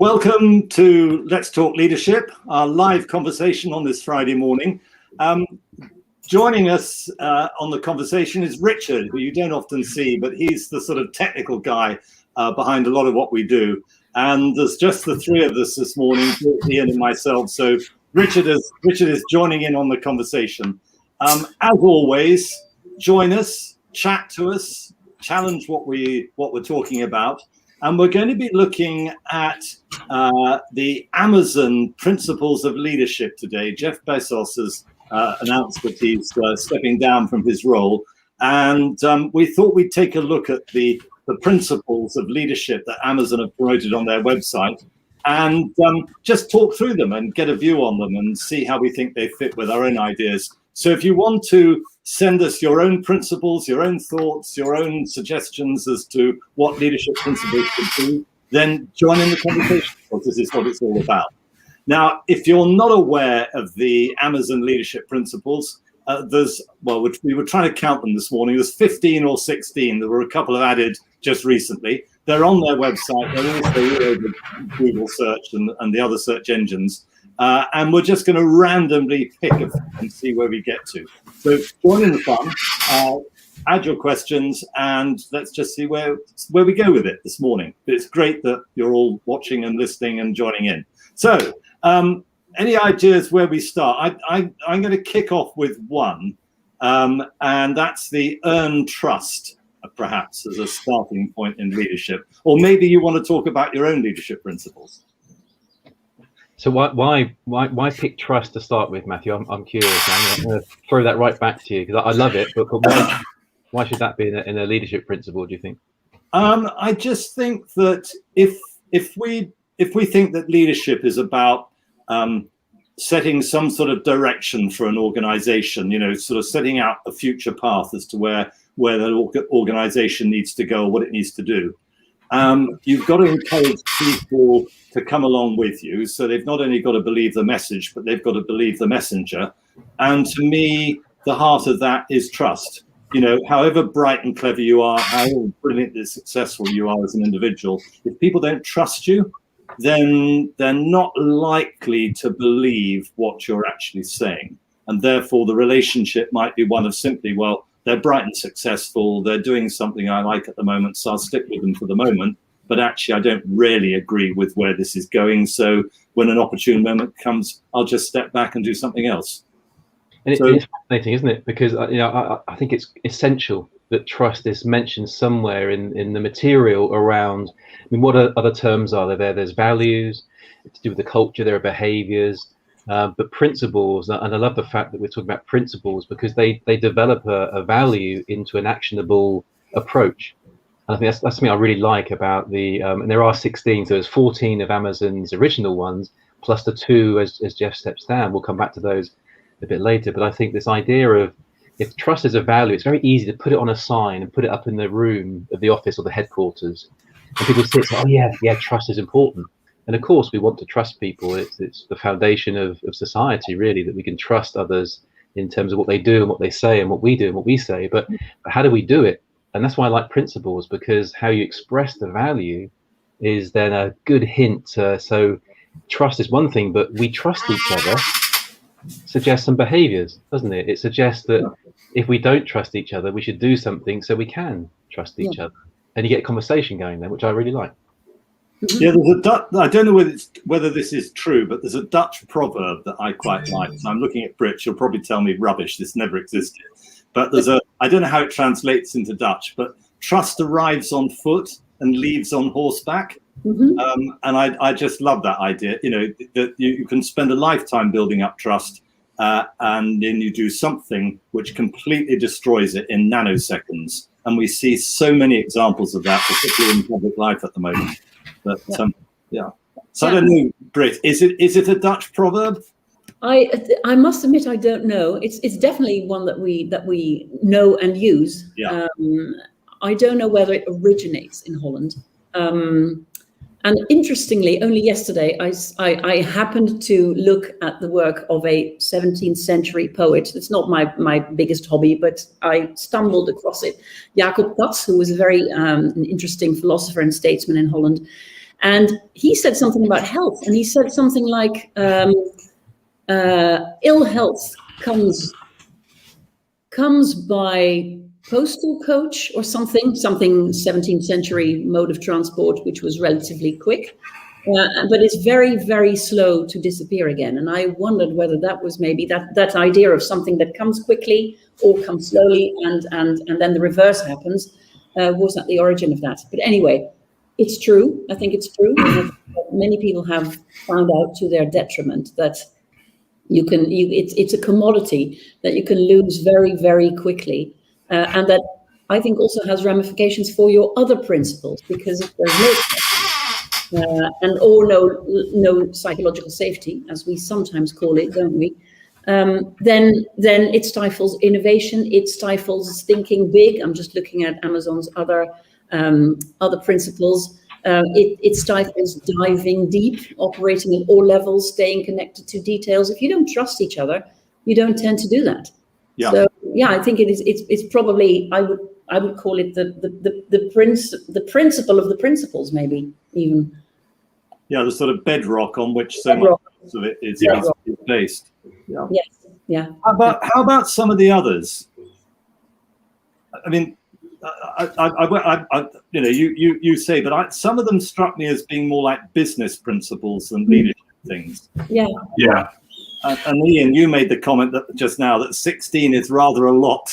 Welcome to Let's Talk Leadership, our live conversation on this Friday morning. Joining us on the conversation is Richard, who you don't often see, but he's the sort of technical guy behind a lot of what we do. And there's just the three of us this morning, Ian and myself. So Richard is joining in on the conversation. As always, join us, chat to us, challenge what we're talking about. And we're going to be looking at the Amazon principles of leadership today. Jeff Bezos has announced that he's stepping down from his role. And we thought we'd take a look at the principles of leadership that Amazon have promoted on their website and just talk through them and get a view on them and see how we think they fit with our own ideas. So if you want to send us your own principles, your own thoughts, your own suggestions as to what leadership principles should be, then join in the conversation, because this is what it's all about. Now, if you're not aware of the Amazon leadership principles, we were trying to count them this morning. There's 15 or 16. There were a couple of added just recently. They're on their website. They're also all over Google search and the other search engines. And we're just going to randomly pick a few and see where we get to. So join in the fun, add your questions, and let's just see where we go with it this morning. But it's great that you're all watching and listening and joining in. So any ideas where we start? I'm going to kick off with one, and that's the earn trust, perhaps, as a starting point in leadership. Or maybe you want to talk about your own leadership principles. So why pick trust to start with, Matthew? I'm curious. I'm going to throw that right back to you because I love it. But why should that be in a leadership principle, do you think? I just think that if we think that leadership is about setting some sort of direction for an organization, sort of setting out a future path as to where the organization needs to go or what it needs to do. You've got to encourage people to come along with you. So they've not only got to believe the message, but they've got to believe the messenger. And to me, the heart of that is trust. However bright and clever you are, however brilliantly successful you are as an individual, if people don't trust you, then they're not likely to believe what you're actually saying. And therefore, the relationship might be one of simply, well, they're bright and successful, they're doing something I like at the moment, so I'll stick with them for the moment. But actually, I don't really agree with where this is going. So when an opportune moment comes, I'll just step back and do something else. And it's fascinating, isn't it? Because I think it's essential that trust is mentioned somewhere in the material around. I mean, what other terms are there? There's values, to do with the culture, there are behaviors. But principles, and I love the fact that we're talking about principles because they develop a value into an actionable approach. And I think that's something I really like about and there are 16, so there's 14 of Amazon's original ones, plus the 2 as Jeff steps down. We'll come back to those a bit later. But I think this idea of if trust is a value, it's very easy to put it on a sign and put it up in the room of the office or the headquarters. And people say, oh yeah, trust is important. And of course, we want to trust people. It's the foundation of society, really, that we can trust others in terms of what they do and what they say and what we do and what we say. But how do we do it? And that's why I like principles, because how you express the value is then a good hint. So trust is one thing, but we trust each other suggests some behaviors, doesn't it? It suggests that if we don't trust each other, we should do something so we can trust each other. And you get a conversation going there, which I really like. Yeah, there's I don't know whether this is true, but there's a Dutch proverb that I quite like. So I'm looking at Brit, she'll probably tell me rubbish, this never existed. But I don't know how it translates into Dutch, but trust arrives on foot and leaves on horseback. Mm-hmm. And I just love that idea, that you can spend a lifetime building up trust and then you do something which completely destroys it in nanoseconds. And we see so many examples of that, particularly in public life at the moment. But so I don't know, Brit, is it a Dutch proverb? I must admit I don't know. It's definitely one that we know and use. Yeah. I don't know whether it originates in Holland. And interestingly, only yesterday I happened to look at the work of a 17th century poet. It's not my biggest hobby, but I stumbled across it. Jacob Cats, who was a very an interesting philosopher and statesman in Holland. And he said something about health, and he said something like, ill health comes by postal coach or something 17th century mode of transport, which was relatively quick, but it's very, very slow to disappear again. And I wondered whether that was maybe that idea of something that comes quickly or comes slowly, and then the reverse happens. Was that the origin of that? But anyway, it's true. I think it's true. And many people have found out to their detriment that it's a commodity that you can lose very, very quickly, and that I think also has ramifications for your other principles, because if there's no psychological safety, as we sometimes call it, don't we? Then it stifles innovation. It stifles thinking big. I'm just looking at Amazon's other principles. It stifles diving deep, operating at all levels, staying connected to details. If you don't trust each other, you don't tend to do that. Yeah. So yeah, I think it's probably, I would call it the principle of the principles, maybe even. Yeah, the sort of bedrock on which so much of it is based. Yeah. Yes. Yeah. How about some of the others? I mean, you say, but some of them struck me as being more like business principles than leadership things. Yeah. Yeah. And Ian, you made the comment that just now that 16 is rather a lot,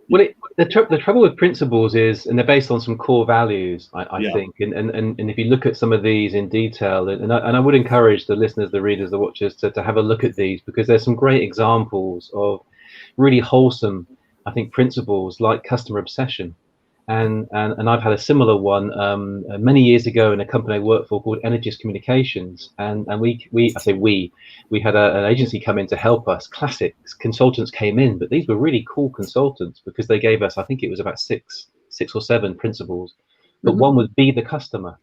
Well, the trouble with principles is, and they're based on some core values, I think, and if you look at some of these in detail, and I would encourage the listeners, the readers, the watchers to have a look at these, because there's some great examples of really wholesome, I think, principles like customer obsession, and I've had a similar one many years ago in a company I worked for called Energies Communications, and we had an agency come in to help us. Classic consultants came in, but these were really cool consultants because they gave us, I think it was about six or seven principles, but one was be the customer,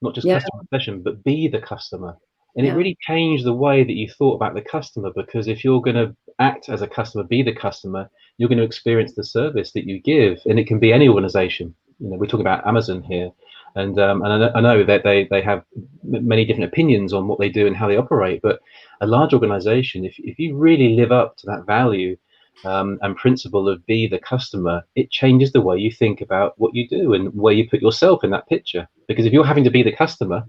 not just customer obsession, but be the customer. And it really changed the way that you thought about the customer, because if you're going to act as a customer, be the customer, you're going to experience the service that you give. And it can be any organization. We're talking about Amazon here. And I know that they have many different opinions on what they do and how they operate. But a large organization, if you really live up to that value and principle of be the customer, it changes the way you think about what you do and where you put yourself in that picture. Because if you're having to be the customer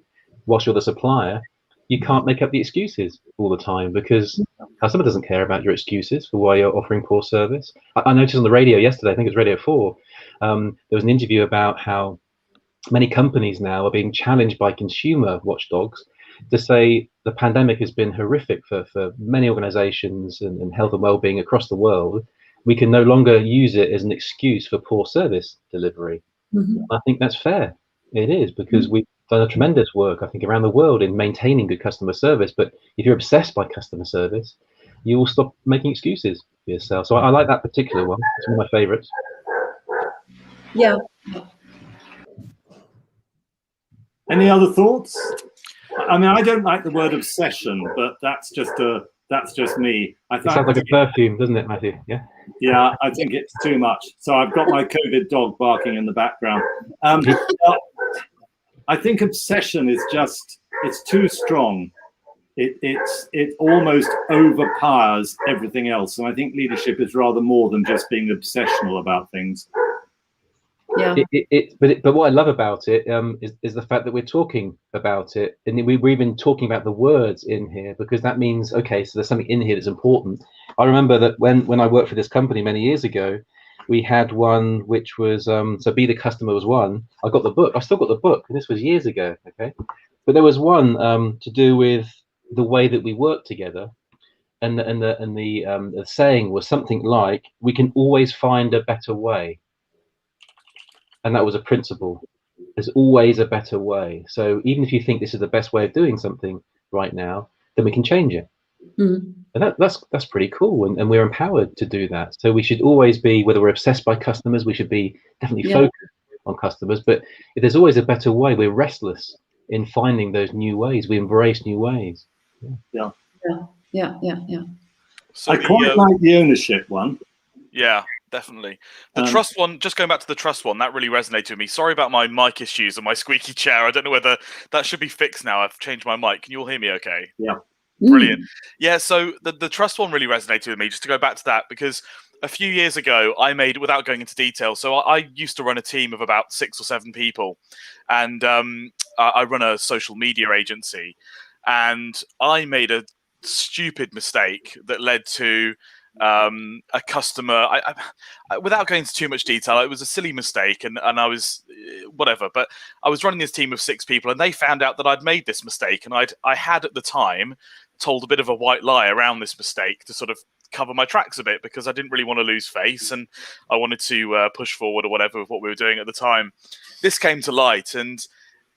whilst you're the supplier, you can't make up the excuses all the time, because customer doesn't care about your excuses for why you're offering poor service. I noticed on the radio yesterday, I think it was Radio 4, there was an interview about how many companies now are being challenged by consumer watchdogs to say the pandemic has been horrific for many organizations and health and well-being across the world. We can no longer use it as an excuse for poor service delivery. I think that's fair. It is, because we've done a tremendous work, I think, around the world in maintaining good customer service. But if you're obsessed by customer service, you will stop making excuses for yourself. So I like that particular one. It's one of my favorites. Yeah. Any other thoughts? I mean, I don't like the word obsession, but that's just me. It sounds like a perfume, doesn't it, Matthew? Yeah. Yeah, I think it's too much. So I've got my COVID dog barking in the background. I think obsession is it's too strong. It almost overpowers everything else. And I think leadership is rather more than just being obsessional about things. Yeah. But what I love about it is the fact that we're talking about it, and we're even talking about the words in here, because that means, okay, so there's something in here that's important. I remember that when I worked for this company many years ago, we had one which was so be the customer was one. I got the book. I still got the book, and this was years ago. Okay, but there was one to do with the way that we work together, and the saying was something like, "We can always find a better way." And that was a principle. There's always a better way. So even if you think this is the best way of doing something right now, then we can change it. And that's pretty cool, and we're empowered to do that. So we should always be, whether we're obsessed by customers, we should be definitely focused on customers. But if there's always a better way, we're restless in finding those new ways. We embrace new ways. Yeah. So I quite like the ownership one. Yeah, definitely. The trust one, just going back to the trust one, that really resonated with me. Sorry about my mic issues and my squeaky chair. I don't know whether that should be fixed now. I've changed my mic. Can you all hear me okay? Yeah. Brilliant. Yeah, so the trust one really resonated with me, just to go back to that, because a few years ago, I made, without going into detail, so I used to run a team of about 6 or 7 people, and I run a social media agency, and I made a stupid mistake that led to a customer. Without going into too much detail, it was a silly mistake, and I was whatever. But I was running this team of 6 people, and they found out that I'd made this mistake, and I had at the time told a bit of a white lie around this mistake to sort of cover my tracks a bit, because I didn't really want to lose face, and I wanted to push forward or whatever with what we were doing at the time. This came to light, and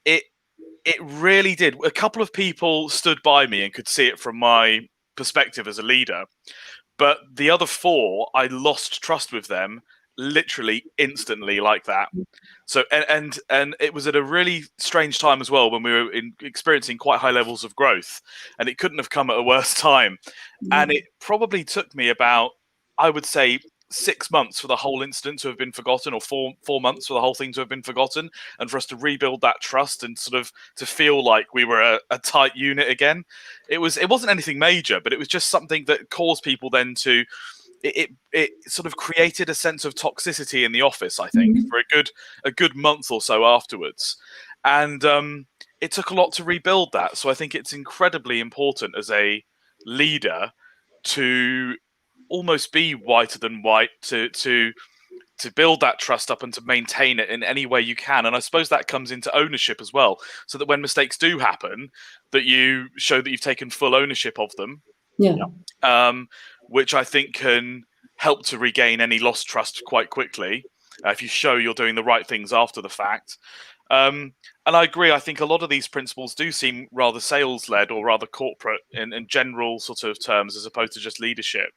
it really did. A couple of people stood by me and could see it from my perspective as a leader. But the other 4, I lost trust with them literally instantly, like that. So and it was at a really strange time as well, when we were experiencing quite high levels of growth, and it couldn't have come at a worse time. And it probably took me about, I would say, 6 months for the whole incident to have been forgotten, or four months for the whole thing to have been forgotten, and for us to rebuild that trust and sort of to feel like we were a tight unit again. It wasn't anything major, but it was just something that caused people then to it sort of created a sense of toxicity in the office, I think, for a good month or so afterwards. And it took a lot to rebuild that. So I think it's incredibly important as a leader to almost be whiter than white, to build that trust up and to maintain it in any way you can. And I suppose that comes into ownership as well, so that when mistakes do happen, that you show that you've taken full ownership of them. Which I think can help to regain any lost trust quite quickly, if you show you're doing the right things after the fact. And I agree. I think a lot of these principles do seem rather sales-led, or rather corporate in general sort of terms, as opposed to just leadership.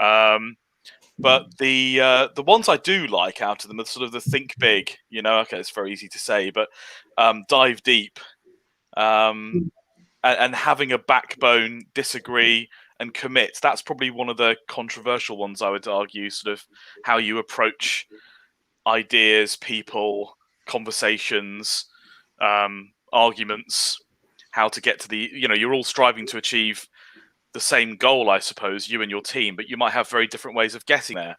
But the ones I do like out of them are sort of the think big. Okay, it's very easy to say, but dive deep, and having a backbone, disagree, and commit. That's probably one of the controversial ones, I would argue, sort of how you approach ideas, people, conversations, arguments, how to get to the, you're all striving to achieve the same goal, I suppose, you and your team, but you might have very different ways of getting there.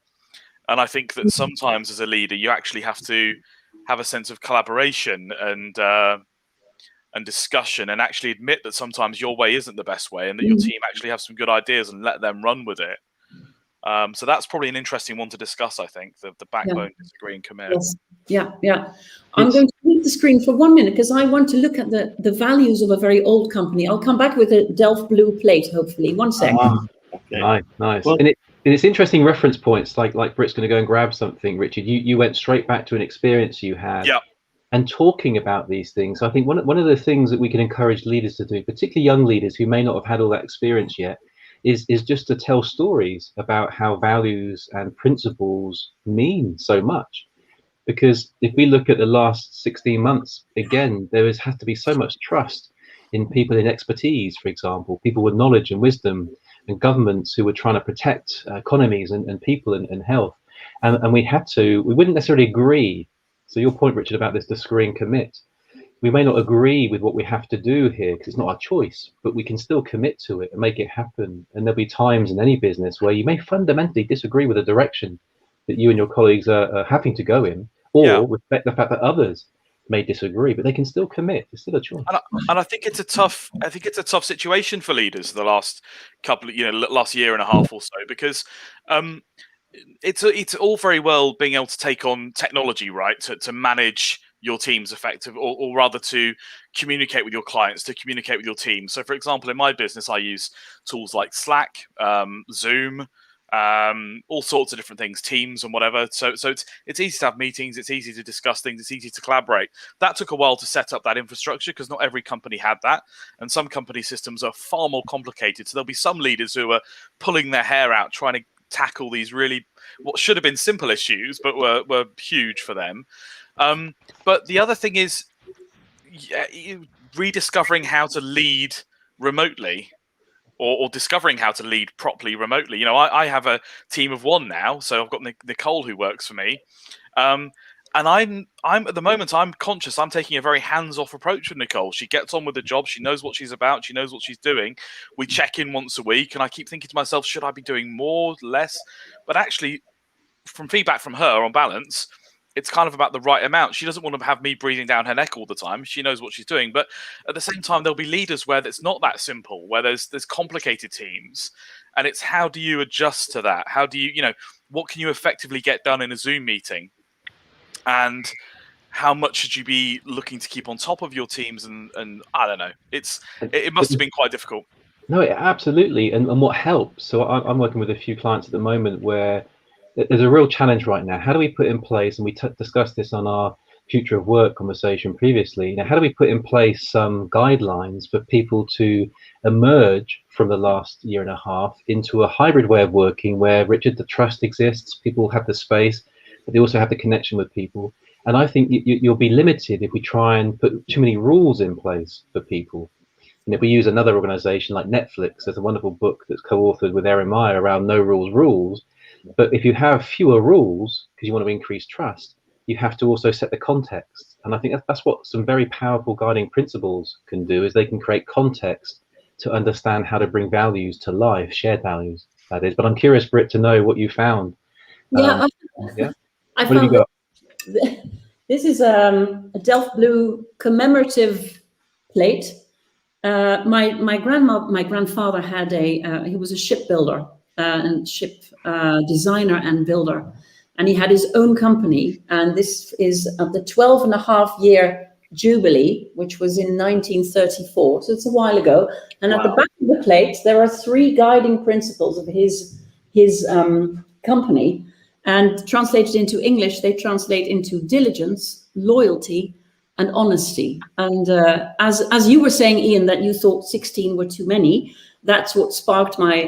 And I think that sometimes as a leader, you actually have to have a sense of collaboration and discussion, and actually admit that sometimes your way isn't the best way, and that your team actually have some good ideas, and let them run with it. So that's probably an interesting one to discuss, I think, the backbone, disagree, and commit. Yes. Yeah. I'm going to leave the screen for 1 minute, because I want to look at the values of a very old company. I'll come back with a Delft blue plate, hopefully. 1 sec. Okay. Nice. Well, and it's interesting reference points, like Britt's going to go and grab something, Richard. You went straight back to an experience you had. Yeah. And talking about these things. I think one of the things that we can encourage leaders to do, particularly young leaders who may not have had all that experience yet, is just to tell stories about how values and principles mean so much. Because if we look at the last 16 months, again, there has to be so much trust in people in expertise, for example, people with knowledge and wisdom, and governments who were trying to protect economies and people and health. And we wouldn't necessarily agree. So your point, Richard, about this disagree and commit, we may not agree with what we have to do here because it's not our choice, but we can still commit to it and make it happen. And there'll be times in any business where you may fundamentally disagree with the direction that you and your colleagues are having to go in, or respect the fact that others may disagree, but they can still commit. It's still a choice. And I think it's a tough situation for leaders the last last year and a half or so, because it's all very well being able to take on technology, right, to manage your team's effective, or rather to communicate with your clients, to communicate with your team. So, for example, in my business, I use tools like Slack, Zoom, all sorts of different things, Teams and whatever. So it's easy to have meetings, it's easy to discuss things, it's easy to collaborate. That took a while to set up that infrastructure, because not every company had that, and some company systems are far more complicated. So there'll be some leaders who are pulling their hair out trying to tackle these really what should have been simple issues, but were huge for them. But the other thing is rediscovering how to lead remotely. or discovering how to lead properly remotely. You know, I have a team of 1 now, so I've got Nicole who works for me. And I'm at the moment, I'm conscious I'm taking a very hands-off approach with Nicole. She gets on with the job. She knows what she's about. She knows what she's doing. We check in once a week, and I keep thinking to myself, should I be doing more, less? But actually, from feedback from her, on balance, it's kind of about the right amount. She doesn't want to have me breathing down her neck all the time. She knows what she's doing. But at the same time, there'll be leaders where it's not that simple, where there's complicated teams. And it's, how do you adjust to that? How do you, what can you effectively get done in a Zoom meeting? And how much should you be looking to keep on top of your teams? And I don't know. It must have been quite difficult. No, absolutely. And what helps? So I'm working with a few clients at the moment where there's a real challenge right now. How do we put in place, and we discussed this on our future of work conversation previously, how do we put in place some guidelines for people to emerge from the last year and a half into a hybrid way of working where, Richard, the trust exists, people have the space, but they also have the connection with people. And I think you'll be limited if we try and put too many rules in place for people. And if we use another organization like Netflix, there's a wonderful book that's co-authored with Erin Meyer around no rules. But if you have fewer rules, because you want to increase trust, you have to also set the context. And I think that's what some very powerful guiding principles can do, is they can create context to understand how to bring values to life, shared values, that is. But I'm curious, Britt, to know what you found. Yeah, I found this is a Delft Blue commemorative plate. My grandfather had he was a shipbuilder and ship designer and builder, and he had his own company. And this is the 12.5-year jubilee, which was in 1934, so it's a while ago. And at the back of the plate, there are 3 guiding principles of his company. And translated into English, they translate into diligence, loyalty, and honesty. And as you were saying, Ian, that you thought 16 were too many, that's what sparked my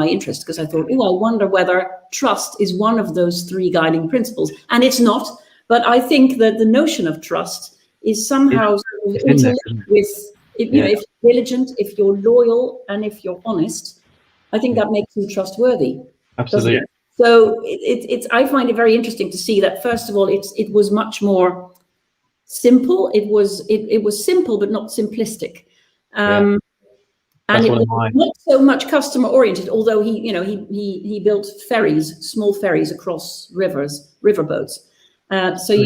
interest, because I thought, I wonder whether trust is one of those 3 guiding principles. And it's not, but I think that the notion of trust is somehow interlinked with, if you're diligent, if you're loyal, and if you're honest, I think that makes you trustworthy. Absolutely. So I find it very interesting to see that, first of all, it was much more simple. It was simple, but not simplistic. And it was not so much customer oriented, although he built small ferries across riverboats. So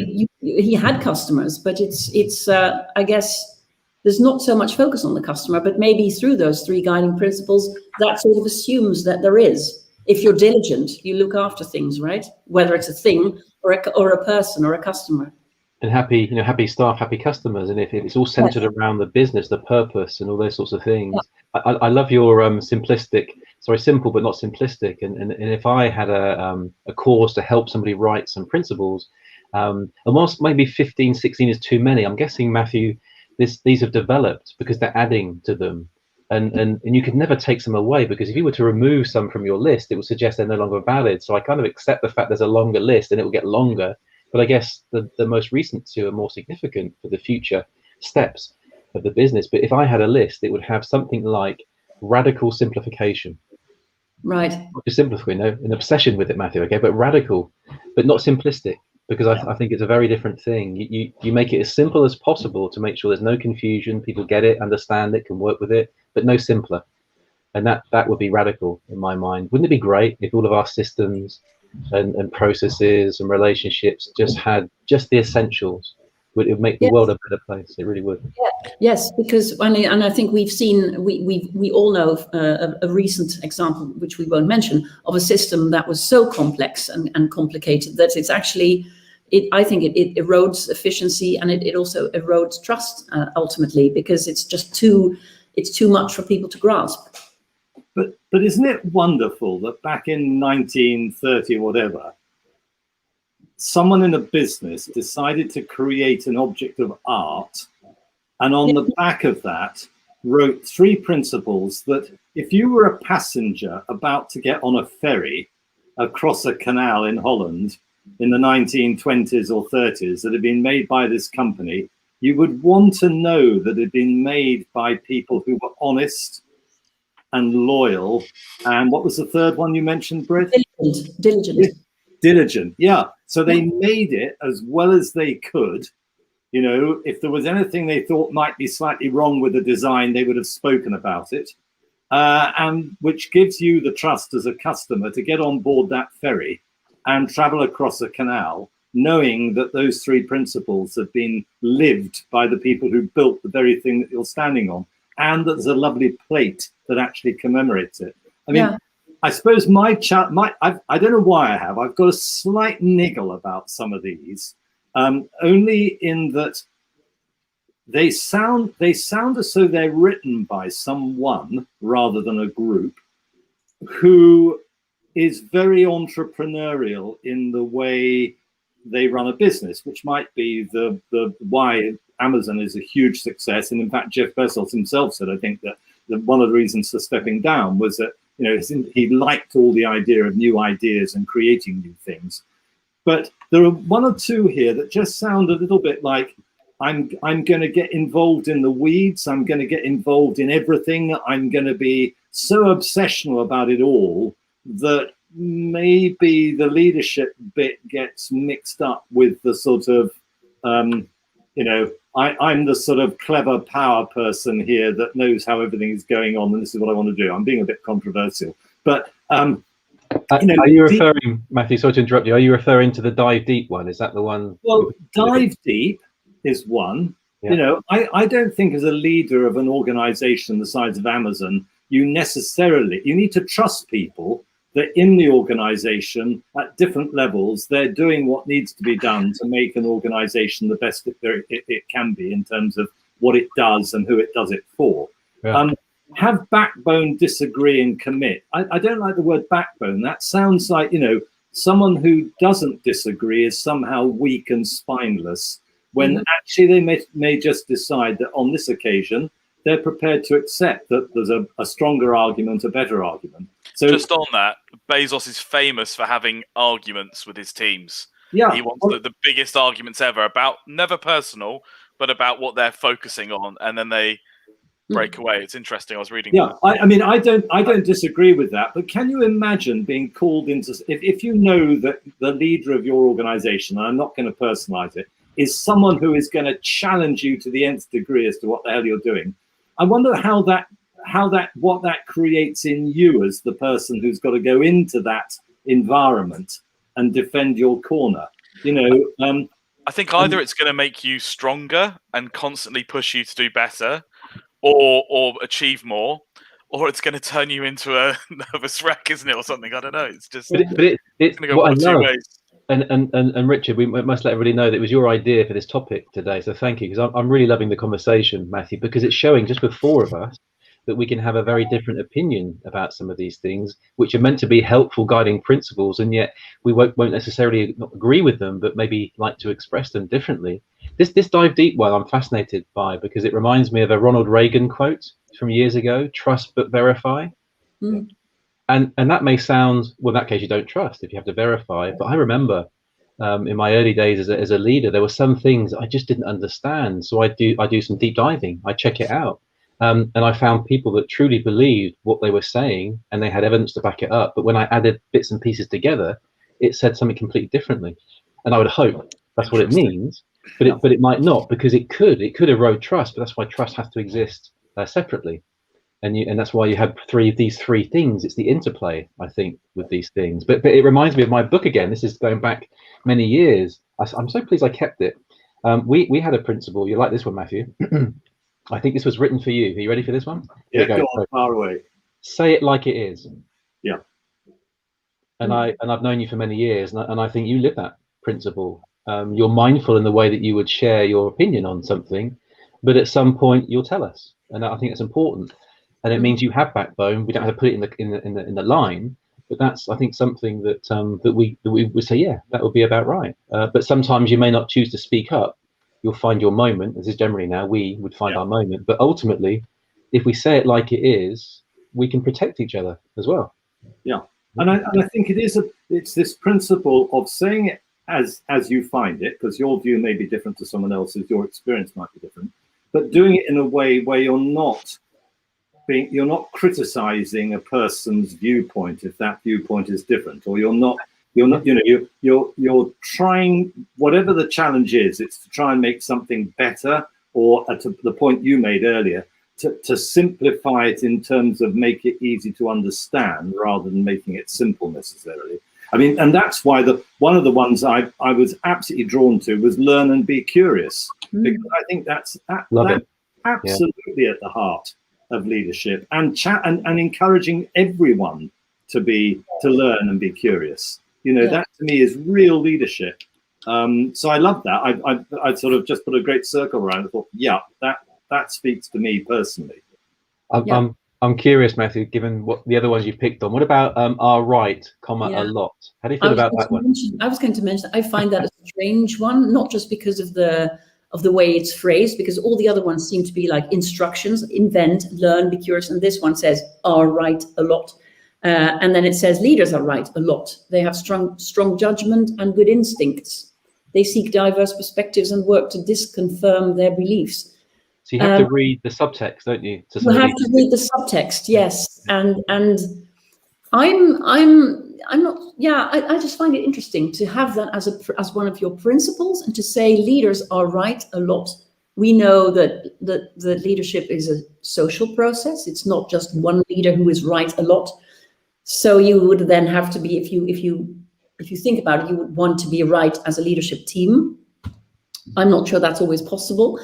he had customers, but it's I guess there's not so much focus on the customer, but maybe through those 3 guiding principles, that sort of assumes that there is. If you're diligent, you look after things, right? Whether it's a thing or a person or a customer. And happy staff, happy customers. And if it's all centered around the business, the purpose, and all those sorts of things. Yeah. I love your simple but not simplistic. And if I had a cause to help somebody write some principles, and whilst maybe 15, 16 is too many, I'm guessing, Matthew, these have developed because they're adding to them. And you could never take some away, because if you were to remove some from your list, it would suggest they're no longer valid. So I kind of accept the fact there's a longer list and it will get longer. But I guess the most recent 2 are more significant for the future steps of the business. But if I had a list, it would have something like radical simplification. Right. Not just simplifying, an obsession with it, Matthew, okay, but radical, but not simplistic. Because I think it's a very different thing. You make it as simple as possible to make sure there's no confusion, people get it, understand it, can work with it, but no simpler. And that would be radical in my mind. Wouldn't it be great if all of our systems and processes and relationships just had just the essentials? It would make the world a better place. It really would. Yeah. Yes, because and I think we all know a recent example, which we won't mention, of a system that was so complex and complicated that it's actually, I think it erodes efficiency, and it also erodes trust ultimately, because it's just too much for people to grasp. But isn't it wonderful that back in 1930 or whatever, someone in a business decided to create an object of art, and on the back of that wrote 3 principles that if you were a passenger about to get on a ferry across a canal in Holland in the 1920s or 30s that had been made by this company, you would want to know that it had been made by people who were honest and loyal. And what was the third one you mentioned, Britt? Diligent. Diligent, yeah. So they made it as well as they could. You know, if there was anything they thought might be slightly wrong with the design, they would have spoken about it. And which gives you the trust as a customer to get on board that ferry and travel across a canal, knowing that those three principles have been lived by the people who built the very thing that you're standing on, and that there's a lovely plate that actually commemorates it. I mean, I suppose I don't know why I've got a slight niggle about some of these, only in that they sound as though they're written by someone rather than a group who is very entrepreneurial in the way they run a business, which might be the why Amazon is a huge success. And in fact, Jeff Bezos himself said, I think that one of the reasons for stepping down was that, you know, he liked all the idea of new ideas and creating new things. But there are one or two here that just sound a little bit like, I'm going to get involved in the weeds. I'm going to get involved in everything. I'm going to be so obsessional about it all that maybe the leadership bit gets mixed up with the sort of, you know, I'm the sort of clever power person here that knows how everything is going on, and this is what I want to do. I'm being a bit controversial, but you know, are you referring, Matthew? Sorry to interrupt you. Are you referring to the dive deep one? Is that the one? Well, dive deep is one. Yeah. You know, I don't think as a leader of an organization the size of Amazon, you need to trust people that in the organization at different levels, they're doing what needs to be done to make an organization the best it can be in terms of what it does and who it does it for. Yeah. Have backbone, disagree, and commit. I don't like the word backbone. That sounds like, you know, someone who doesn't disagree is somehow weak and spineless, when actually they may just decide that on this occasion, they're prepared to accept that there's a stronger argument, a better argument. So just on that, Bezos is famous for having arguments with his teams. Yeah, he wants the biggest arguments ever about, never personal, but about what they're focusing on, and then they break away. It's interesting. I was reading. Yeah, I mean, I don't disagree with that. But can you imagine being called into, if you know that the leader of your organization, and I'm not going to personalize it, is someone who is going to challenge you to the nth degree as to what the hell you're doing? I wonder what that creates in you as the person who's got to go into that environment and defend your corner. You know, I think either it's going to make you stronger and constantly push you to do better, or achieve more, or it's going to turn you into a nervous wreck, isn't it, or something? I don't know. It's just it's going to go one of two ways. And Richard, we must let everybody know that it was your idea for this topic today. So thank you, because I'm really loving the conversation, Matthew, because it's showing just with four of us that we can have a very different opinion about some of these things, which are meant to be helpful guiding principles, and yet we won't necessarily not agree with them, but maybe like to express them differently. This dive deep one I'm fascinated by, because it reminds me of a Ronald Reagan quote from years ago: "Trust but verify." Mm. And that may sound, well, in that case you don't trust if you have to verify. But I remember in my early days as a leader, there were some things I just didn't understand. So I do some deep diving. I check it out. And I found people that truly believed what they were saying, and they had evidence to back it up. But when I added bits and pieces together, it said something completely differently. And I would hope that's what it means, but it might not, because it could erode trust. But that's why trust has to exist separately. And that's why you have these three things. It's the interplay, I think, with these things. But it reminds me of my book again. This is going back many years. I'm so pleased I kept it. We had a principle. You like this one, Matthew? I think this was written for you. Are you ready for this one? Yeah, go on, far away. Say it like it is. Yeah. And I've known you for many years, and I think you live that principle. You're mindful in the way that you would share your opinion on something, but at some point you'll tell us, and I think it's important. And it means you have backbone. We don't have to put it in the line, but that's, I think, something that we would say, yeah, that would be about right. But sometimes you may not choose to speak up. You'll find your moment. This is generally now we would find our moment. But ultimately, if we say it like it is, we can protect each other as well. Yeah, and I think it's this principle of saying it as you find it, because your view may be different to someone else's, your experience might be different, but doing it in a way where you're not you're not criticizing a person's viewpoint if that viewpoint is different, or you're not, you know, you're trying, whatever the challenge is, it's to try and make something better, or to the point you made earlier, to simplify it in terms of make it easy to understand rather than making it simple necessarily. I mean, and that's why one of the ones I was absolutely drawn to was learn and be curious, because I think that's absolutely at the heart of leadership, and and encouraging everyone to learn and be curious. You know, that to me is real leadership. So I love that. I sort of just put a great circle around it. I thought, yeah, that speaks to me personally. I'm curious, Matthew, given what the other ones you picked on, what about are right, a lot? How do you feel about that one? I was going to mention, I find that a strange one, not just because of the way it's phrased, because all the other ones seem to be like instructions: invent, learn, be curious, and this one says are right a lot. And then it says leaders are right a lot. They have strong judgment and good instincts. They seek diverse perspectives and work to disconfirm their beliefs. So you have to read the subtext, don't you? You have to read the subtext, yes. And I'm not. Yeah, I just find it interesting to have that as one of your principles, and to say leaders are right a lot. We know that the leadership is a social process. It's not just one leader who is right a lot. So you would then have to be, if you think about it, you would want to be right as a leadership team. I'm not sure that's always possible.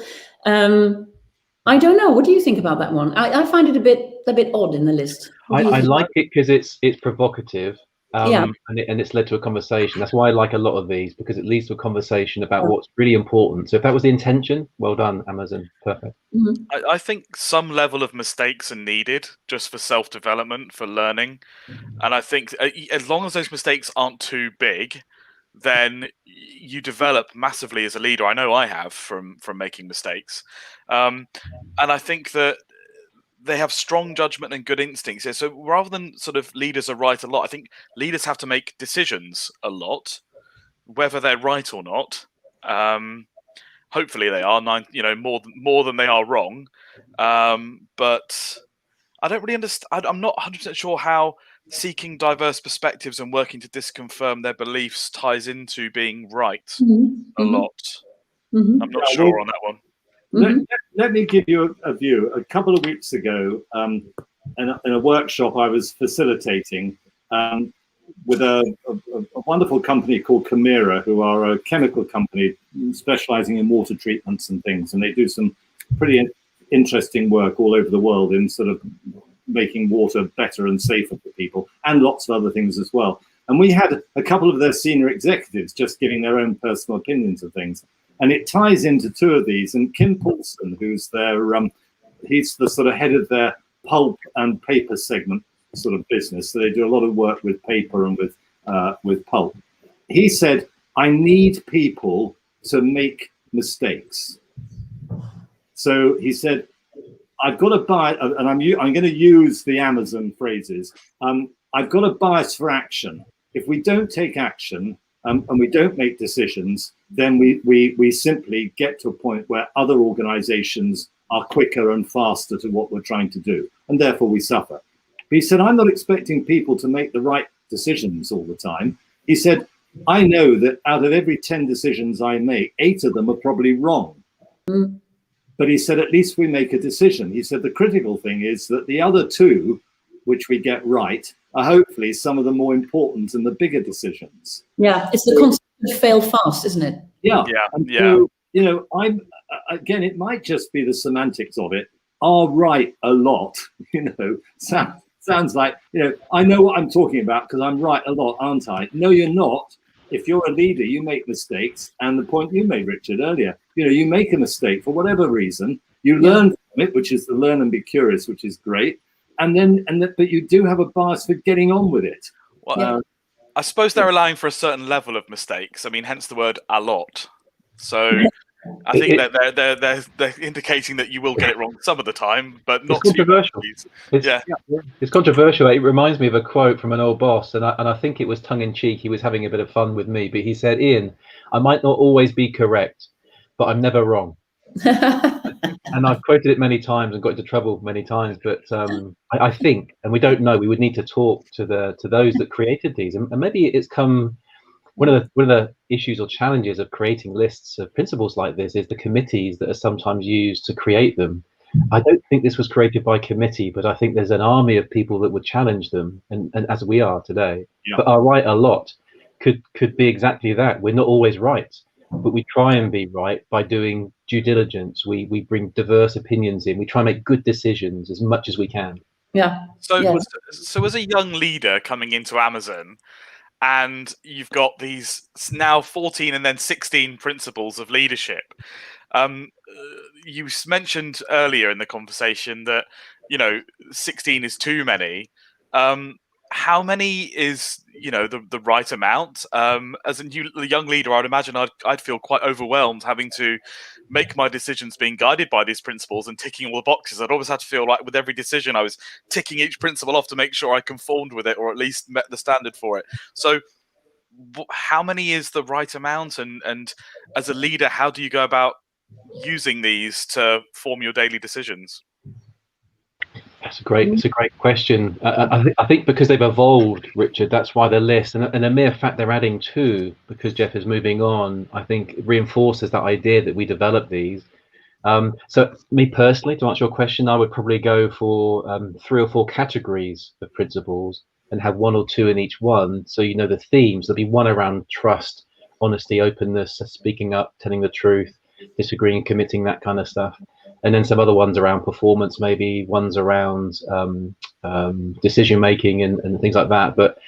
I don't know. What do you think about that one? I find it a bit odd in the list. I like it because it's provocative, and it's led to a conversation. That's why I like a lot of these, because it leads to a conversation about what's really important. So if that was the intention, well done, Amazon. Perfect. Mm-hmm. I think some level of mistakes are needed just for self-development, for learning. And I think as long as those mistakes aren't too big, then you develop massively as a leader. I know I have from making mistakes. And I think that they have strong judgment and good instincts. So rather than sort of leaders are right a lot, I think leaders have to make decisions a lot, whether they're right or not. Hopefully they are more than they are wrong. But I don't really understand. I'm not 100% sure how seeking diverse perspectives and working to disconfirm their beliefs ties into being right a lot. I'm not sure on that one. Let me give you a view. A couple of weeks ago, in a workshop I was facilitating with a wonderful company called Chimera, who are a chemical company specializing in water treatments and things. And they do some pretty interesting work all over the world in sort of making water better and safer for people, and lots of other things as well. And we had a couple of their senior executives just giving their own personal opinions of things. And it ties into two of these. And Kim Paulson, who's he's the sort of head of their pulp and paper segment sort of business. So they do a lot of work with paper and with pulp. He said, I need people to make mistakes. So he said, I've got a bias, and I'm going to use the Amazon phrases. I've got a bias for action. If we don't take action and we don't make decisions, then we simply get to a point where other organizations are quicker and faster to what we're trying to do, and therefore we suffer. But he said, I'm not expecting people to make the right decisions all the time. He said, I know that out of every 10 decisions I make, 8 of them are probably wrong. But he said, at least we make a decision. He said, the critical thing is that the other 2, which we get right, are hopefully some of the more important and the bigger decisions. Yeah, it's the concept of fail fast, isn't it? Yeah. So, again, it might just be the semantics of it. Are right a lot, sounds like, I know what I'm talking about because I'm right a lot, aren't I? No, you're not. If you're a leader, you make mistakes. And the point you made, Richard, earlier, you make a mistake for whatever reason, you learn from it, which is to learn and be curious, which is great. But you do have a bias for getting on with it. Well, I suppose they're allowing for a certain level of mistakes. I mean, hence the word a lot. So I think that they're indicating that you will get it wrong some of the time, but not too controversial. It's controversial. It reminds me of a quote from an old boss, and I think it was tongue in cheek. He was having a bit of fun with me, but he said, "Ian, I might not always be correct, but I'm never wrong." And I've quoted it many times and got into trouble many times, but I think, and we don't know, we would need to talk to those that created these, and maybe it's come. One of the issues or challenges of creating lists of principles like this is the committees that are sometimes used to create them. I don't think this was created by committee, but I think there's an army of people that would challenge them, and as we are today. Yeah. But our right a lot could be exactly that. We're not always right, but we try and be right by doing due diligence. We bring diverse opinions in. We try and make good decisions as much as we can. Yeah. So, Yes. so as a young leader coming into Amazon, and you've got these now 14 and then 16 principles of leadership. You mentioned earlier in the conversation that 16 is too many. How many is the right amount? As a young leader, I'd imagine I'd feel quite overwhelmed having to make my decisions being guided by these principles and ticking all the boxes. I'd always have to feel like with every decision I was ticking each principle off to make sure I conformed with it or at least met the standard for it. So how many is the right amount? And as a leader, how do you go about using these to form your daily decisions? It's a great question. I think because they've evolved, Richard, that's why they're lists, and the mere fact they're adding 2 because Jeff is moving on, I think reinforces that idea that we develop these. So me personally, to answer your question, I would probably go for 3 or 4 categories of principles and have 1 or 2 in each one. So the themes. There'll be one around trust, honesty, openness, speaking up, telling the truth, disagreeing, committing, that kind of stuff. And then some other ones around performance, maybe ones around decision making and things like that. But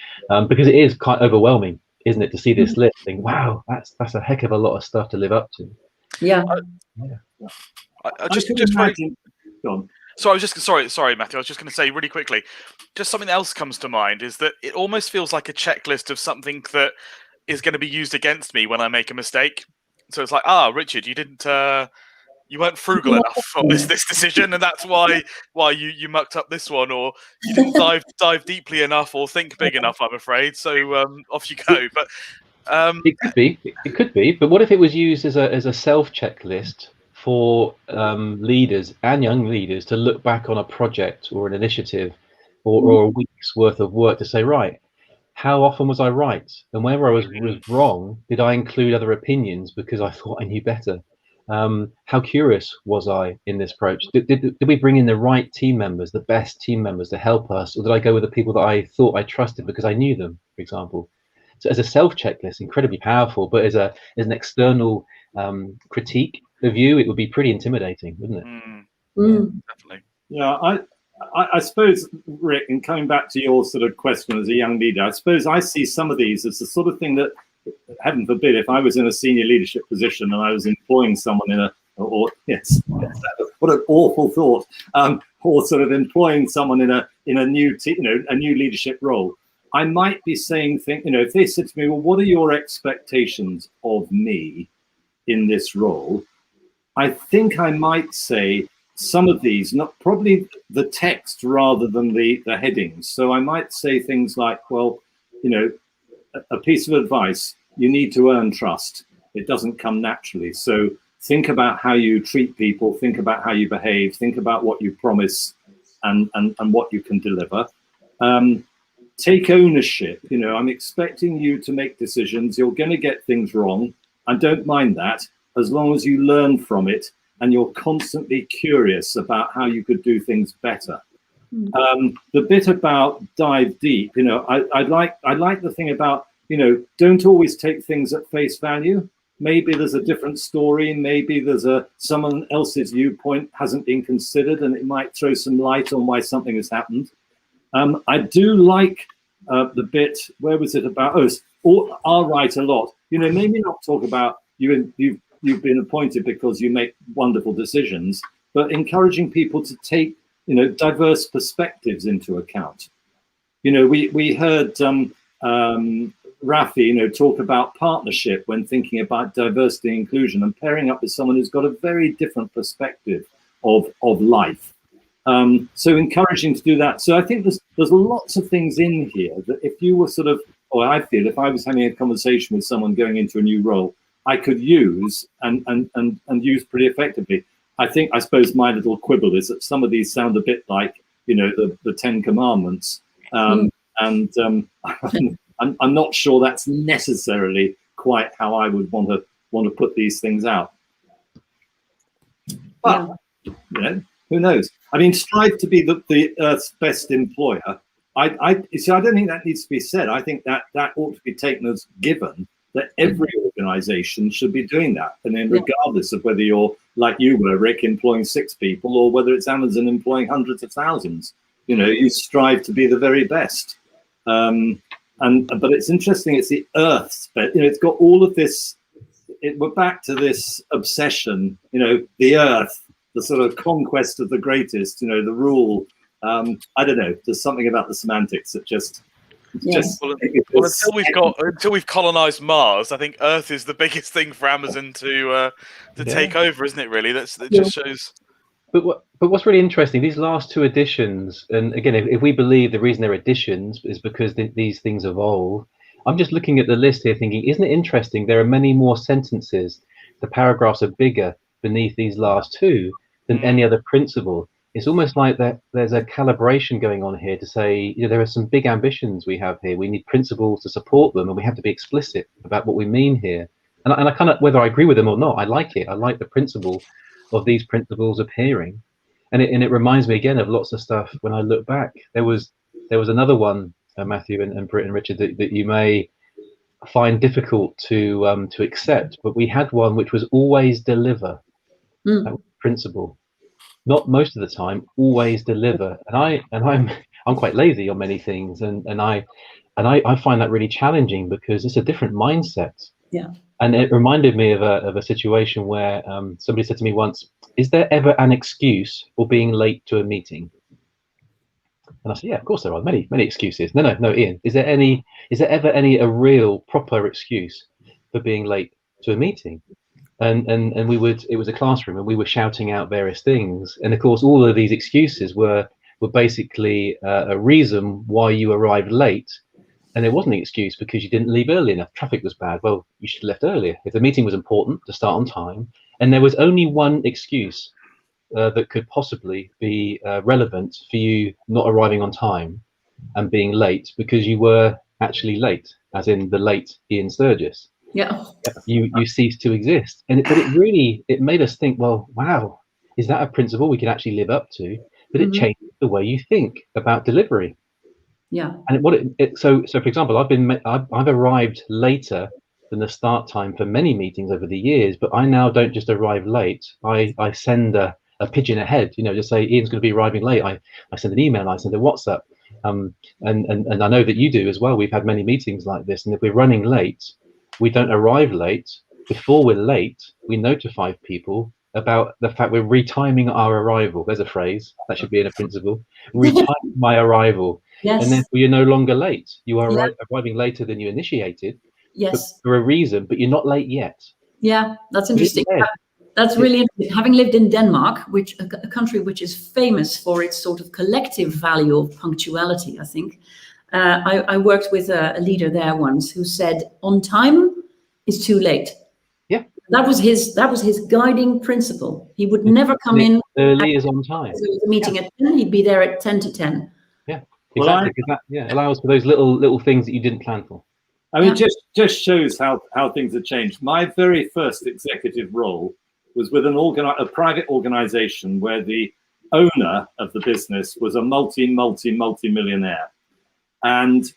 because it is quite overwhelming, isn't it, to see this list? Think, wow, that's a heck of a lot of stuff to live up to. Yeah. Sorry, Matthew. I was just going to say really quickly, just something else comes to mind is that it almost feels like a checklist of something that is going to be used against me when I make a mistake. So it's like, Richard, you didn't. You weren't frugal enough on this decision, and that's why you mucked up this one, or you didn't dive deeply enough or think big enough. I'm afraid. So off you go. But it could be. But what if it was used as a self checklist for leaders and young leaders to look back on a project or an initiative or a week's worth of work to say, right, how often was I right, and wherever I was wrong, did I include other opinions because I thought I knew better? How curious was I in this approach? Did we bring in the right team members, the best team members to help us, or did I go with the people that I thought I trusted because I knew them, for example? So as a self checklist, incredibly powerful, but as an external critique of you, it would be pretty intimidating, wouldn't it? Definitely. Yeah, I suppose, Rick, and coming back to your sort of question as a young leader, I suppose I see some of these as the sort of thing that, heaven forbid, if I was in a senior leadership position and I was employing someone what an awful thought, or sort of employing someone in a new a new leadership role, I might be saying things, if they said to me, well, what are your expectations of me in this role? I think I might say some of these, not probably the text rather than the headings. So I might say things like, well, a piece of advice, you need to earn trust. It doesn't come naturally. So think about how you treat people, think about how you behave, think about what you promise and what you can deliver. Take ownership. I'm expecting you to make decisions. You're going to get things wrong. I don't mind that, as long as you learn from it and you're constantly curious about how you could do things better. The bit about dive deep, I like the thing about, don't always take things at face value. Maybe there's a different story. Maybe there's someone else's viewpoint hasn't been considered, and it might throw some light on why something has happened. I do like the bit, where was it about? I'll write a lot. Maybe not talk about you've been appointed because you make wonderful decisions, but encouraging people to take diverse perspectives into account. We heard Rafi, talk about partnership when thinking about diversity and inclusion, and pairing up with someone who's got a very different perspective of life. So encouraging to do that. So I think there's lots of things in here that if you were I feel if I was having a conversation with someone going into a new role, I could use and use pretty effectively. I suppose my little quibble is that some of these sound a bit like, you know, the Ten Commandments, and I'm not sure that's necessarily quite how I would want to put these things out. But you know, who knows? I mean, strive to be the Earth's best employer. I see. I don't think that needs to be said. I think that ought to be taken as given that every organisation should be doing that, and then regardless of whether you're like you were, Rick, employing 6 people, or whether it's Amazon employing hundreds of thousands, you know, you strive to be the very best. But it's interesting. It's the Earth's, but you know, it's got all of this. We're back to this obsession. You know, the Earth, the sort of conquest of the greatest. You know, the rule. I don't know. There's something about the semantics that just. Well, until we've colonized Mars, I think Earth is the biggest thing for Amazon to take over, isn't it? Really, that just shows. But what's really interesting, these last 2 editions, and again, if we believe the reason they're editions is because these things evolve. I'm just looking at the list here, thinking, isn't it interesting? There are many more sentences. The paragraphs are bigger beneath these last 2 than any other principle. It's almost like that there's a calibration going on here to say, you know, there are some big ambitions we have here. We need principles to support them, and we have to be explicit about what we mean here. And I kind of, whether I agree with them or not, I like it. I like the principle of these principles appearing, and it reminds me again of lots of stuff. When I look back, there was another one, Matthew and Britt and Richard, that you may find difficult to accept, but we had one which was always deliver. That was the principle. Not most of the time, always deliver. And I'm quite lazy on many things, and I find that really challenging because it's a different mindset. Yeah. And it reminded me of a situation where somebody said to me once, "Is there ever an excuse for being late to a meeting?" And I said, "Yeah, of course there are many excuses." No, Ian. Is there ever a real proper excuse for being late to a meeting? And it was a classroom, and we were shouting out various things, and of course all of these excuses were basically a reason why you arrived late, and there wasn't an excuse because you didn't leave early enough. Traffic was bad. Well, you should have left earlier. If the meeting was important, to start on time. And there was only one excuse that could possibly be relevant for you not arriving on time and being late, because you were actually late, as in the late Ian Sturgis. Yeah. You cease to exist. But it made us think, well, wow, is that a principle we can actually live up to? But it changed the way you think about delivery. Yeah. And so for example, I've arrived later than the start time for many meetings over the years, but I now don't just arrive late. I send a pigeon ahead, you know, just say Ian's going to be arriving late. I send an email, I send a WhatsApp, and I know that you do as well. We've had many meetings like this, and if we're running late, we don't arrive late. Before we're late, we notify people about the fact we're retiming our arrival. There's a phrase that should be in a principle. Retime my arrival. Yes. And then you're no longer late. You are arriving later than you initiated. Yes. For a reason, but you're not late yet. Yeah, that's interesting. That's really interesting. Having lived in Denmark, which a country which is famous for its sort of collective value of punctuality, I think. I worked with a leader there once who said, "On time is too late." Yeah. That was his guiding principle. He would never come in early is on time. So there was a meeting at 10, he'd be there at 10 to 10. Yeah, exactly. Because that allows for those little things that you didn't plan for. I mean, just shows how things have changed. My very first executive role was with a private organization where the owner of the business was a multi-millionaire. And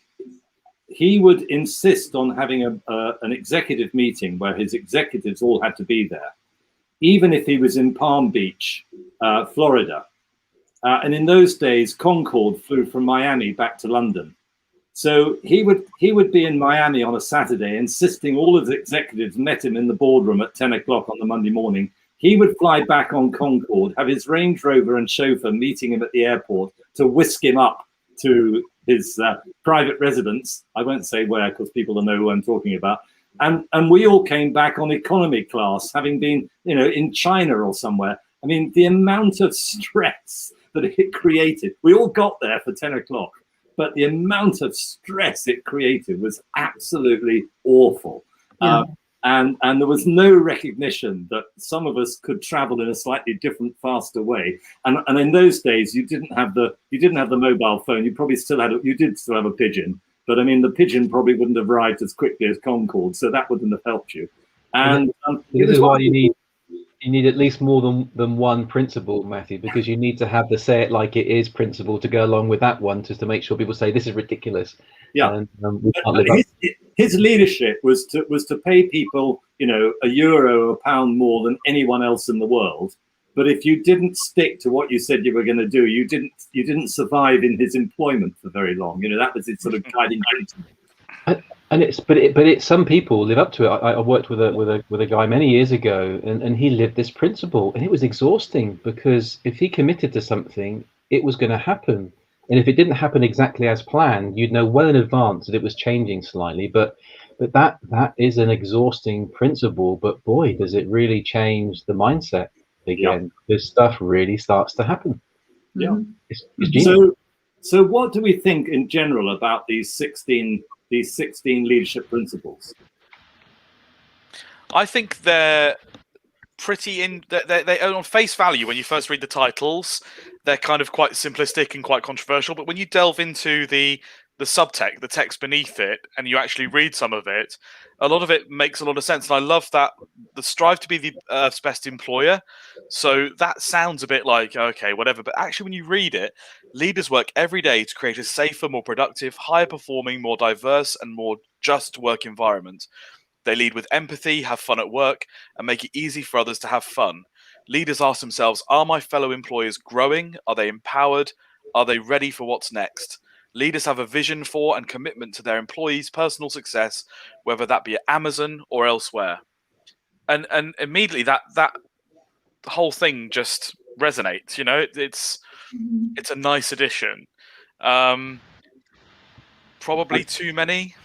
he would insist on having an executive meeting where his executives all had to be there, even if he was in Palm Beach, Florida. And in those days, Concorde flew from Miami back to London. So he would be in Miami on a Saturday, insisting all of the executives met him in the boardroom at 10 o'clock on the Monday morning. He would fly back on Concorde, have his Range Rover and chauffeur meeting him at the airport to whisk him up to his private residence. I won't say where because people will know who I'm talking about. And we all came back on economy class, having been, in China or somewhere. I mean, the amount of stress that it created. We all got there for 10 o'clock, but the amount of stress it created was absolutely awful. Yeah. And there was no recognition that some of us could travel in a slightly different, faster way. And in those days, you didn't have the mobile phone. You probably did still have a pigeon, but I mean, the pigeon probably wouldn't have arrived as quickly as Concorde, so that wouldn't have helped you. And this is why you need at least more than one principle, Matthew, because you need to have the say it like it is principle to go along with that one, just to make sure people say this is ridiculous. Yeah, and we can't live up. His leadership was to pay people, you know, €1 or £1 more than anyone else in the world. But if you didn't stick to what you said you were going to do, you didn't survive in his employment for very long. You know, that was his sort of guiding principle. And some people live up to it. I worked with a guy many years ago, and he lived this principle, and it was exhausting, because if he committed to something, it was going to happen. And if it didn't happen exactly as planned, you'd know well in advance that it was changing slightly. But that is an exhausting principle. But boy, does it really change the mindset again. Yeah. This stuff really starts to happen. Yeah. It's genius. So what do we think in general about these 16 leadership principles? I think they're pretty they on face value, when you first read the titles, they're kind of quite simplistic and quite controversial, but when you delve into the subtext, the text beneath it, and you actually read some of it, a lot of it makes a lot of sense. And I love that the strive to be the Earth's best employer. So that sounds a bit like, okay, whatever, but actually when you read it, leaders work every day to create a safer, more productive, higher performing, more diverse and more just work environment. They lead with empathy, have fun at work, and make it easy for others to have fun. Leaders ask themselves, are my fellow employers growing? Are they empowered? Are they ready for what's next? Leaders have a vision for and commitment to their employees' personal success, whether that be at Amazon or elsewhere. And immediately that whole thing just resonates. You know, it's a nice addition. Probably too many.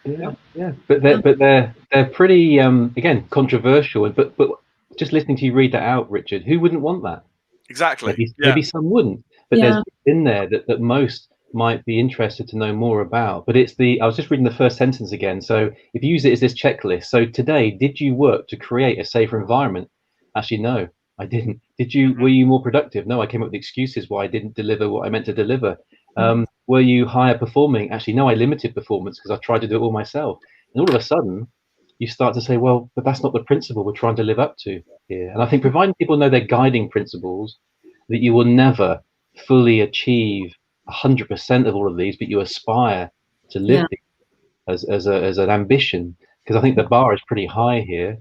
Yeah, but they're pretty again controversial. But just listening to you read that out, Richard, who wouldn't want that? Exactly. Maybe some wouldn't, but there's in there that most might be interested to know more about. But I was just reading the first sentence again. So if you use it as this checklist, so today, did you work to create a safer environment? Actually, no, I didn't. Were you more productive? No, I came up with excuses why I didn't deliver what I meant to deliver. Were you higher performing? Actually, no, I limited performance because I tried to do it all myself. And all of a sudden, you start to say, well, but that's not the principle we're trying to live up to here. And I think providing people know their guiding principles, that you will never fully achieve 100% of all of these, but you aspire to live as an ambition, because I think the bar is pretty high here.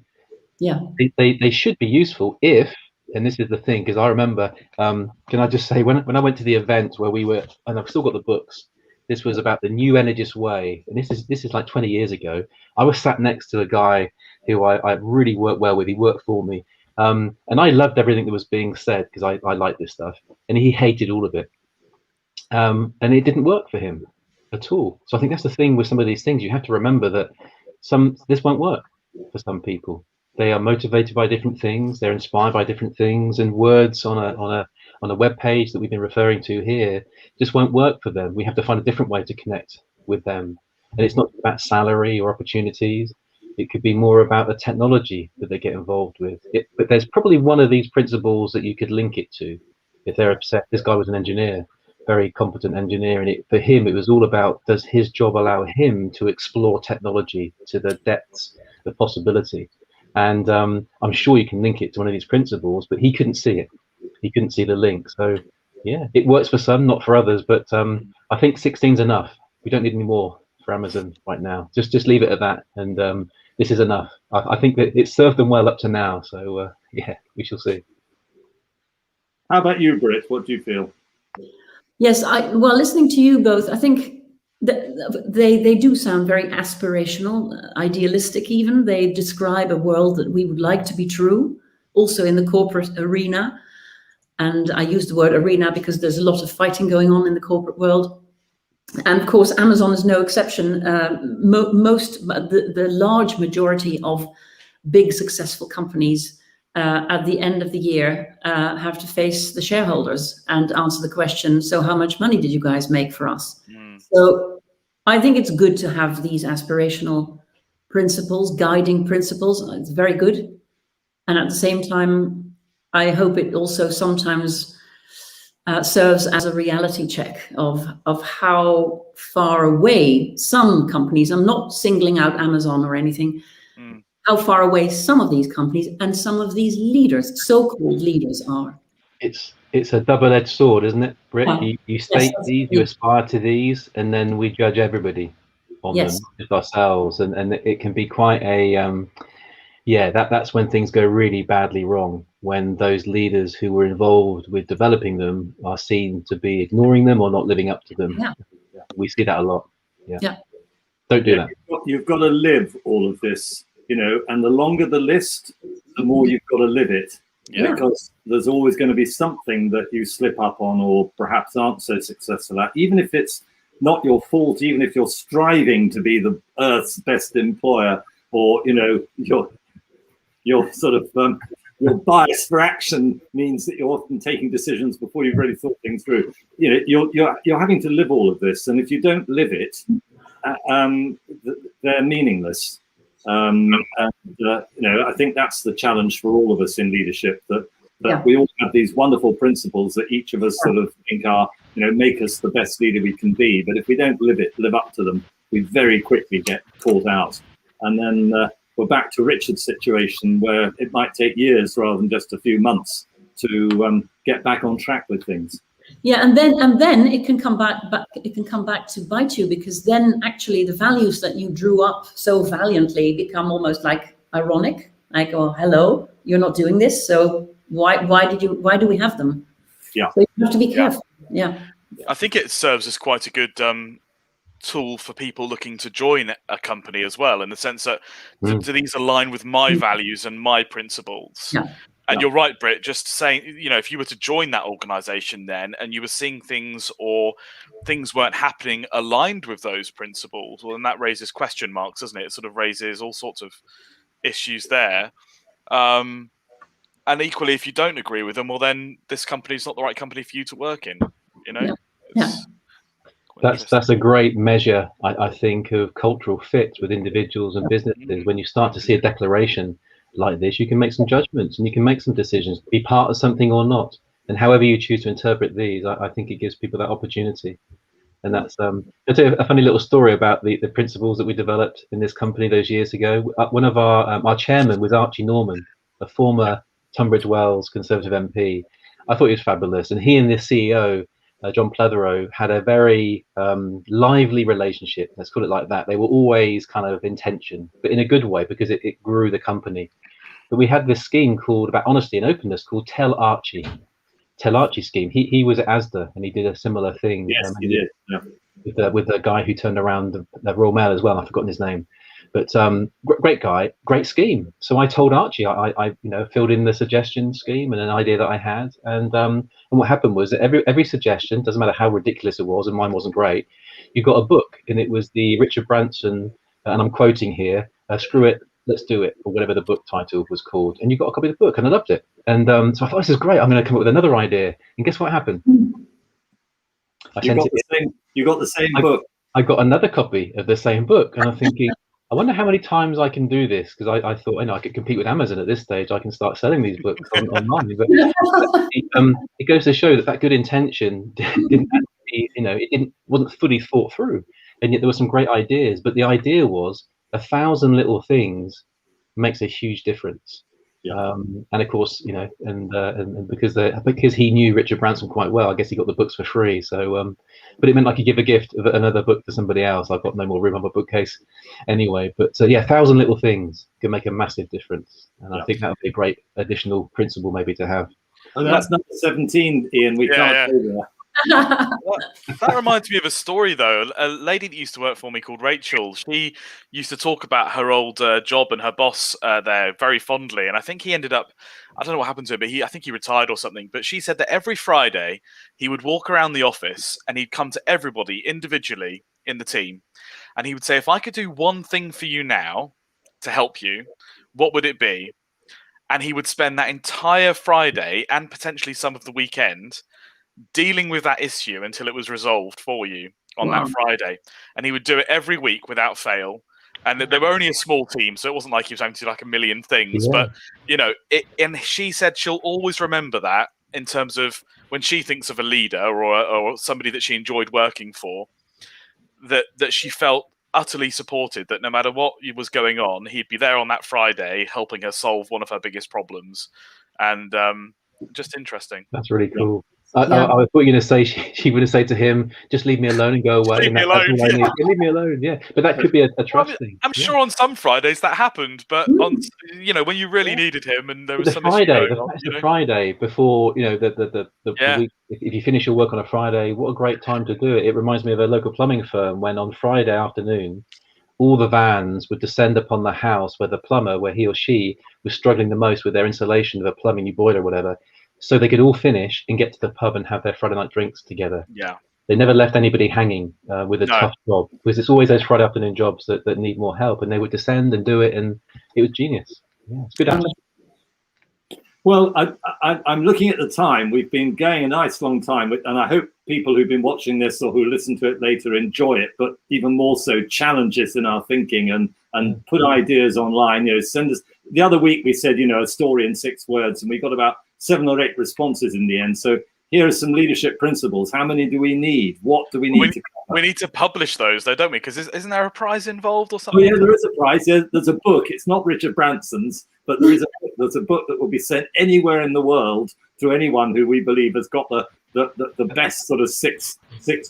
Yeah, they should be useful if, and this is the thing, because I remember, can I just say, when I went to the event where we were, and I've still got the books, this was about the New Energist Way, and this is like 20 years ago. I was sat next to a guy who I really worked well with. He worked for me, and I loved everything that was being said because I like this stuff, and he hated all of it, and it didn't work for him at all. So I think that's the thing with some of these things. You have to remember that this won't work for some people. They are motivated by different things. They're inspired by different things, and words on a web page that we've been referring to here just won't work for them. We have to find a different way to connect with them. And it's not about salary or opportunities. It could be more about the technology that they get involved with. But there's probably one of these principles that you could link it to. If they're upset, this guy was an engineer, very competent engineer, and for him it was all about, does his job allow him to explore technology to the depths of possibility? And I'm sure you can link it to one of these principles, but he couldn't see it. He couldn't see the link. So yeah, it works for some, not for others. But I think 16's enough. We don't need any more for Amazon right now. Just leave it at that. And this is enough. I think that it's served them well up to now. So yeah, we shall see. How about you, Britt? What do you feel? Yes, well, listening to you both, I think they do sound very aspirational, idealistic even. They describe a world that we would like to be true, also in the corporate arena. And I use the word arena because there's a lot of fighting going on in the corporate world. And of course, Amazon is no exception. The large majority of big successful companies at the end of the year have to face the shareholders and answer the question, so how much money did you guys make for us? So I think it's good to have these aspirational principles, guiding principles. It's very good. And at the same time, I hope it also sometimes serves as a reality check of how far away some companies, I'm not singling out Amazon or anything, how far away some of these companies and some of these leaders, so-called leaders, are. It's a double-edged sword, isn't it, Britt? Yeah. You state these, you aspire to these, and then we judge everybody on them, just ourselves, and it can be quite a that's when things go really badly wrong, when those leaders who were involved with developing them are seen to be ignoring them or not living up to them. Yeah. We see that a lot. Yeah. Don't do that. You've got to live all of this, and the longer the list, the more you've got to live it. Yeah. Because there's always going to be something that you slip up on or perhaps aren't so successful at, even if it's not your fault, even if you're striving to be the Earth's best employer, or your sort of your bias for action means that you're often taking decisions before you've really thought things through. You're having to live all of this, and if you don't live it, they're meaningless. I think that's the challenge for all of us in leadership, that we all have these wonderful principles that each of us sort of think are, make us the best leader we can be. But if we don't live up to them, we very quickly get caught out. And then we're back to Richard's situation, where it might take years rather than just a few months to get back on track with things. Yeah, and then it can come back. It can come back to bite you, because then actually the values that you drew up so valiantly become almost like ironic. Like, oh, hello, you're not doing this, so why do we have them? Yeah. So you have to be careful. Yeah. I think it serves as quite a good tool for people looking to join a company as well, in the sense that do these align with my values and my principles? Yeah. And you're right, Britt, just saying, if you were to join that organization then, and you were seeing things, or things weren't happening aligned with those principles, well, then that raises question marks, doesn't it? It sort of raises all sorts of issues there. And equally, if you don't agree with them, well, then this company is not the right company for you to work in, That's a great measure, I think, of cultural fit with individuals and businesses. When you start to see a declaration like this, you can make some judgments and you can make some decisions, be part of something or not. And however you choose to interpret these, I think it gives people that opportunity. And that's I'll tell you a funny little story about the principles that we developed in this company those years ago. One of our chairman was Archie Norman, a former Tunbridge Wells Conservative MP. I thought he was fabulous, and he and the CEO, John Pletherow, had a very lively relationship. Let's call it like that. They were always kind of in tension, but in a good way, because it grew the company. But we had this scheme called, about honesty and openness, called Tell Archie scheme. He was at Asda, and he did a similar thing. Yes, he did. Yeah. With the guy who turned around the Royal Mail as well. I've forgotten his name, but great guy, great scheme. So I told Archie, I filled in the suggestion scheme and an idea that I had, and what happened was that every suggestion, doesn't matter how ridiculous it was, and mine wasn't great, you got a book, and it was the Richard Branson, and I'm quoting here, "Screw it, let's do it," or whatever the book title was called, and you got a copy of the book, and I loved it. And so I thought, this is great, I'm going to come up with another idea. And guess what happened? You got the same book. I got another copy of the same book, and I'm thinking, I wonder how many times I can do this, because I thought, I could compete with Amazon at this stage. I can start selling these books online. But it goes to show that good intention didn't actually, wasn't fully thought through, and yet there were some great ideas. But the idea was 1,000 little things makes a huge difference. Yeah. And of course, and because he knew Richard Branson quite well, I guess he got the books for free. So, but it meant I could give a gift of another book to somebody else. I've got no more room on my bookcase anyway. But 1,000 little things can make a massive difference, and I think that would be a great additional principle maybe to have. And that's number 17, Ian. We can't go there. That reminds me of a story, though. A lady that used to work for me called Rachel, she used to talk about her old job and her boss there very fondly. And I think he ended up, I don't know what happened to him, but I think he retired or something. But she said that every Friday he would walk around the office and he'd come to everybody individually in the team. And he would say, if I could do one thing for you now to help you, what would it be? And he would spend that entire Friday and potentially some of the weekend dealing with that issue until it was resolved for you on that Friday. And he would do it every week without fail. And they were only a small team, so it wasn't like he was having to do like a million things. Yeah. But and she said she'll always remember that in terms of when she thinks of a leader or somebody that she enjoyed working for, that she felt utterly supported, that no matter what was going on, he'd be there on that Friday helping her solve one of her biggest problems. And just interesting. That's really cool. Yeah. I thought you were going to say she would have said to him, "Just leave me alone and go away." Leave me alone. That's all I need. Leave me alone. Yeah, but that could be a trust thing. I'm sure on some Fridays that happened, but on when you really needed him and there was some issue going on, the Friday before the week. If you finish your work on a Friday, what a great time to do it. It reminds me of a local plumbing firm when on Friday afternoon, all the vans would descend upon the house where the plumber, where he or she was struggling the most with their installation of a plumbing new boiler or whatever, so they could all finish and get to the pub and have their Friday night drinks together. Yeah. They never left anybody hanging with a tough job, because it's always those Friday afternoon jobs that need more help, and they would descend and do it, and it was genius. Yeah, it's good. Well, I'm looking at the time. We've been going a nice long time, and I hope people who've been watching this or who listen to it later enjoy it, but even more so challenge us in our thinking and put ideas online. Send us. The other week we said, a story in 6 words, and we got about 7 or 8 responses in the end. So here are some leadership principles. How many do we need? What do we need to cover? We need to publish those, though, don't we? Because isn't there a prize involved or something? Oh, yeah, there is a prize. There's a book. It's not Richard Branson's, but there's a book that will be sent anywhere in the world to anyone who we believe has got the best sort of six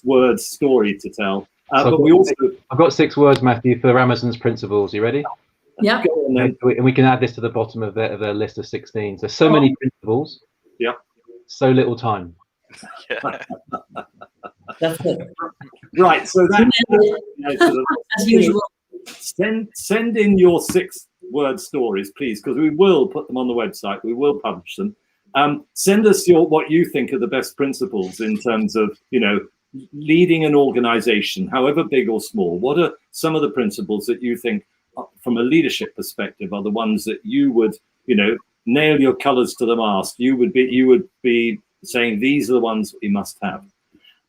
word story to tell. I've got 6 words, Matthew, for Amazon's principles. You ready? Yeah. And we can add this to the bottom of their list of 16. So many principles. Yeah. So little time. Yeah. That's it. Right. So as usual. Send in your 6 word stories, please, because we will put them on the website. We will publish them. Send us what you think are the best principles in terms of leading an organization, however big or small. What are some of the principles that you think, from a leadership perspective, are the ones that you would nail your colors to the mast? You would be saying these are the ones that we must have.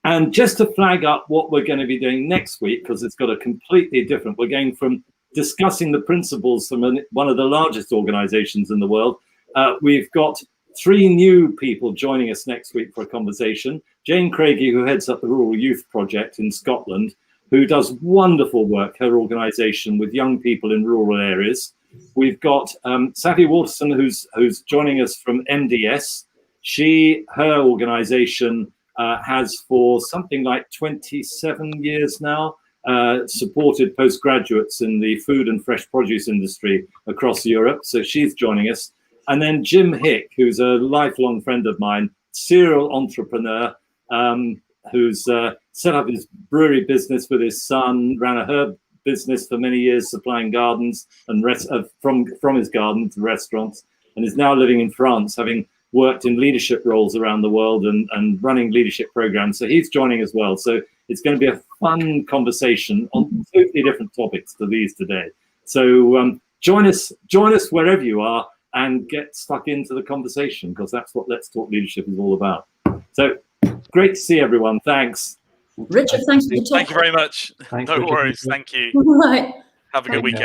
And just to flag up what we're going to be doing next week, because it's got a completely different, we're going from discussing the principles from one of the largest organizations in the world. We've got 3 new people joining us next week for a conversation. Jane Craigie, who heads up the Rural Youth Project in Scotland, who does wonderful work, her organization, with young people in rural areas. We've got Safi Waterson, who's joining us from MDS. Her organization has for something like 27 years now supported postgraduates in the food and fresh produce industry across Europe. So she's joining us. And then Jim Hick, who's a lifelong friend of mine, serial entrepreneur, who's set up his brewery business with his son, ran a herb business for many years, supplying gardens and from his garden to restaurants, and is now living in France, having worked in leadership roles around the world and running leadership programs. So he's joining as well. So it's going to be a fun conversation on totally different topics to these today. So join us wherever you are and get stuck into the conversation, because that's what Let's Talk Leadership is all about. So great to see everyone. Thanks. Richard, thanks for the talk. Thank you very much. Thanks, No Richard. worries. Thank you. All right. Have a good weekend.